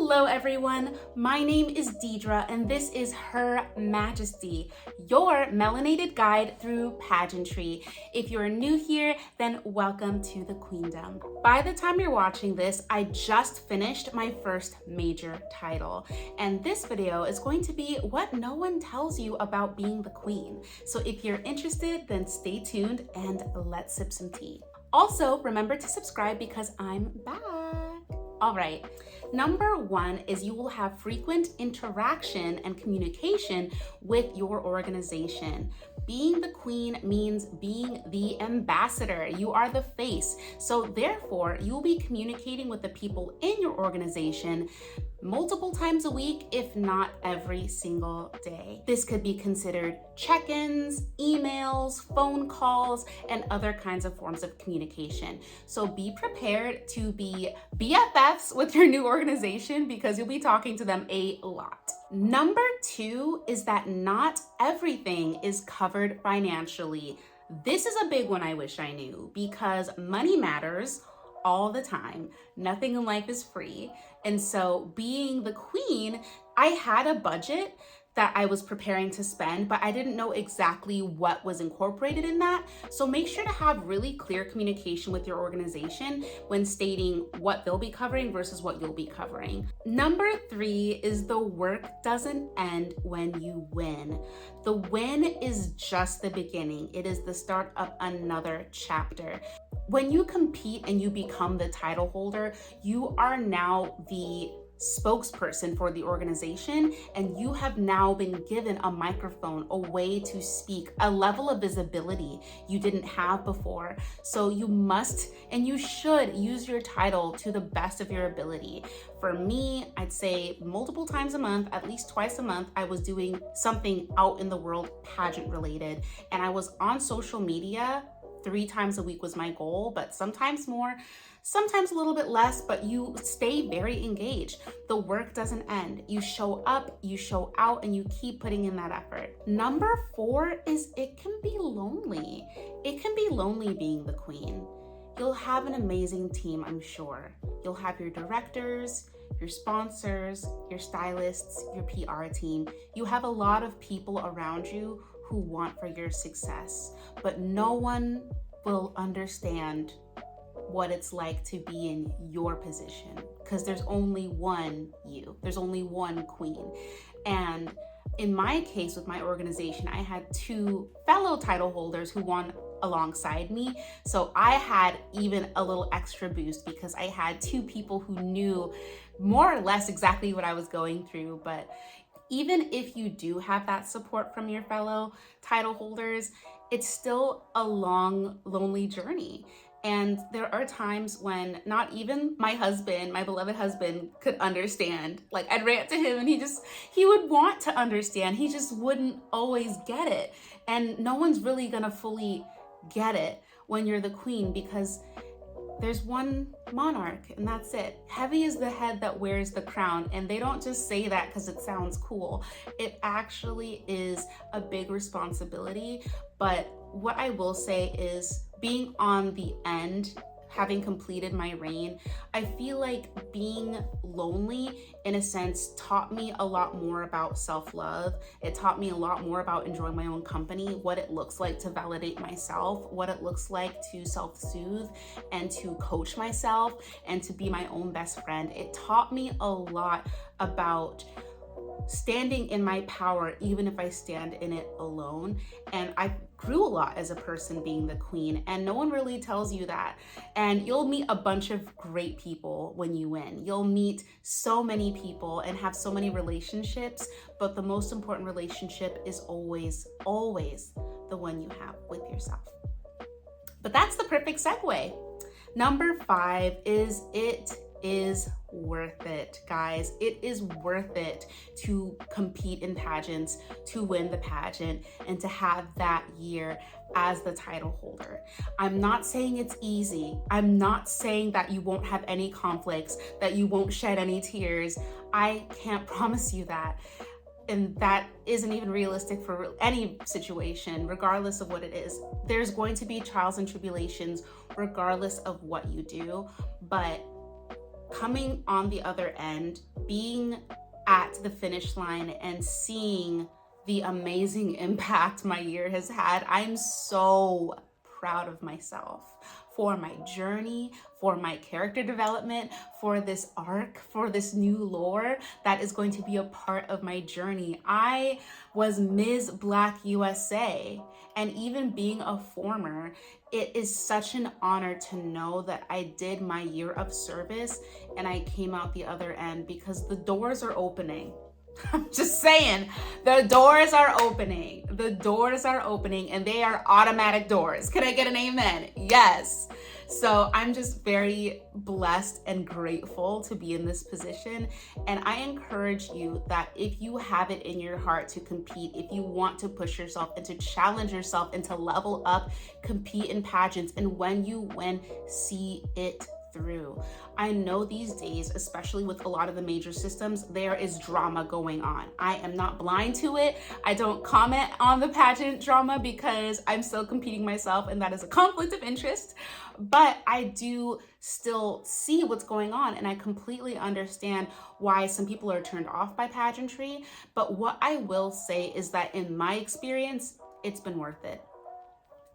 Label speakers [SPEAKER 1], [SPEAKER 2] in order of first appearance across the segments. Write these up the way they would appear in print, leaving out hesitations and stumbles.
[SPEAKER 1] Hello everyone, my name is Deidre and this is Her Majesty, your melanated guide through pageantry. If you're new here, then welcome to the Queendom. By the time you're watching this, I just finished my first major title, and this video is going to be what no one tells you about being the queen. So if you're interested, then stay tuned and let's sip some tea. Also, remember to subscribe because I'm back. All right, number one is you will have frequent interaction and communication with your organization. Being the queen means being the ambassador. You are the face. So therefore, you'll be communicating with the people in your organization multiple times a week, if not every single day. This could be considered check-ins, emails, phone calls, and other kinds of forms of communication. So be prepared to be BFFs with your new organization because you'll be talking to them a lot. Number two is that not everything is covered financially. This is a big one I wish I knew because money matters all the time. Nothing in life is free. And so being the queen, I had a budget that I was preparing to spend, but I didn't know exactly what was incorporated in that. So make sure to have really clear communication with your organization when stating what they'll be covering versus what you'll be covering. Number three is the work doesn't end when you win. The win is just the beginning. It is the start of another chapter. When you compete and you become the title holder, you are now the spokesperson for the organization, and you have now been given a microphone, a way to speak, a level of visibility you didn't have before. So you must and you should use your title to the best of your ability. For me, I'd say multiple times a month, at least twice a month, I was doing something out in the world pageant related, and I was on social media 3 times a week was my goal, but sometimes more, sometimes a little bit less, but you stay very engaged. The work doesn't end. You show up, you show out, and you keep putting in that effort. Number 4 is it can be lonely. It can be lonely being the queen. You'll have an amazing team, I'm sure. You'll have your directors, your sponsors, your stylists, your PR team. You have a lot of people around you who want for your success, but no one will understand what it's like to be in your position because there's only one you, there's only one queen. And in my case with my organization, I had 2 fellow title holders who won alongside me. So I had even a little extra boost because I had 2 people who knew more or less exactly what I was going through. But even if you do have that support from your fellow title holders, it's still a long, lonely journey. And there are times when not even my husband, my beloved husband, could understand. Like I'd rant to him and he would want to understand. He just wouldn't always get it. And no one's really gonna fully get it when you're the queen because there's one monarch and that's it. Heavy is the head that wears the crown, and they don't just say that because it sounds cool. It actually is a big responsibility. But what I will say is being on the end, having completed my reign, I feel like being lonely in a sense taught me a lot more about self-love. It taught me a lot more about enjoying my own company, what it looks like to validate myself, what it looks like to self-soothe and to coach myself and to be my own best friend. It taught me a lot about standing in my power, even if I stand in it alone. And I grew a lot as a person being the queen, and no one really tells you that. And you'll meet a bunch of great people when you win. You'll meet so many people and have so many relationships, but the most important relationship is always, always the one you have with yourself. But that's the perfect segue. Number 5 is it is worth it, guys. It is worth it to compete in pageants, to win the pageant, and to have that year as the title holder. I'm not saying it's easy. I'm not saying that you won't have any conflicts, that you won't shed any tears. I can't promise you that. And that isn't even realistic for any situation, regardless of what it is. There's going to be trials and tribulations, regardless of what you do, but coming on the other end, being at the finish line and seeing the amazing impact my year has had, I'm so proud of myself for my journey, for my character development, for this arc, for this new lore that is going to be a part of my journey. I was Ms. Black USA, and even being a former, it is such an honor to know that I did my year of service and I came out the other end, because the doors are opening. I'm just saying, the doors are opening. The doors are opening, and they are automatic doors. Can I get an amen? Yes. So I'm just very blessed and grateful to be in this position. And I encourage you that if you have it in your heart to compete, if you want to push yourself and to challenge yourself and to level up, compete in pageants, and when you win, see it through. I know these days, especially with a lot of the major systems, there is drama going on. I am not blind to it. I don't comment on the pageant drama because I'm still competing myself, and that is a conflict of interest. But I do still see what's going on, and I completely understand why some people are turned off by pageantry. But what I will say is that in my experience, it's been worth it.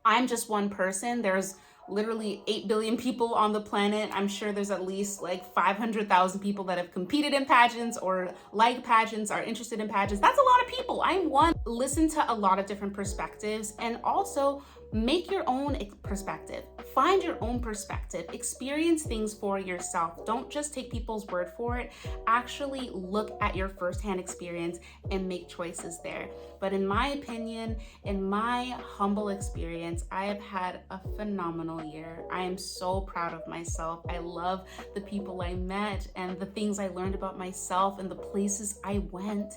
[SPEAKER 1] I'm just one person. There's literally 8 billion people on the planet. I'm sure there's at least like 500,000 people that have competed in pageants or like pageants, are interested in pageants. That's a lot of people. I'm one. Listen to a lot of different perspectives, and also make your own perspective. Find your own perspective. Experience things for yourself. Don't just take people's word for it. Actually look at your firsthand experience and make choices there. But in my opinion, in my humble experience, I have had a phenomenal year. I am so proud of myself. I love the people I met and the things I learned about myself and the places I went.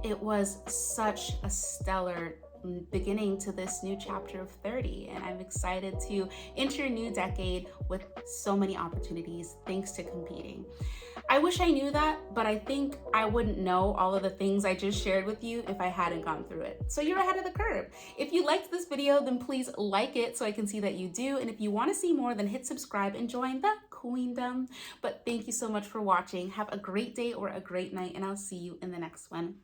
[SPEAKER 1] It was such a stellar beginning to this new chapter of 30, and I'm excited to enter a new decade with so many opportunities thanks to competing. I wish I knew that, but I think I wouldn't know all of the things I just shared with you if I hadn't gone through it. So you're ahead of the curve. If you liked this video, then please like it so I can see that you do. And if you want to see more, then hit subscribe and join the Queendom. But thank you so much for watching. Have a great day or a great night, and I'll see you in the next one.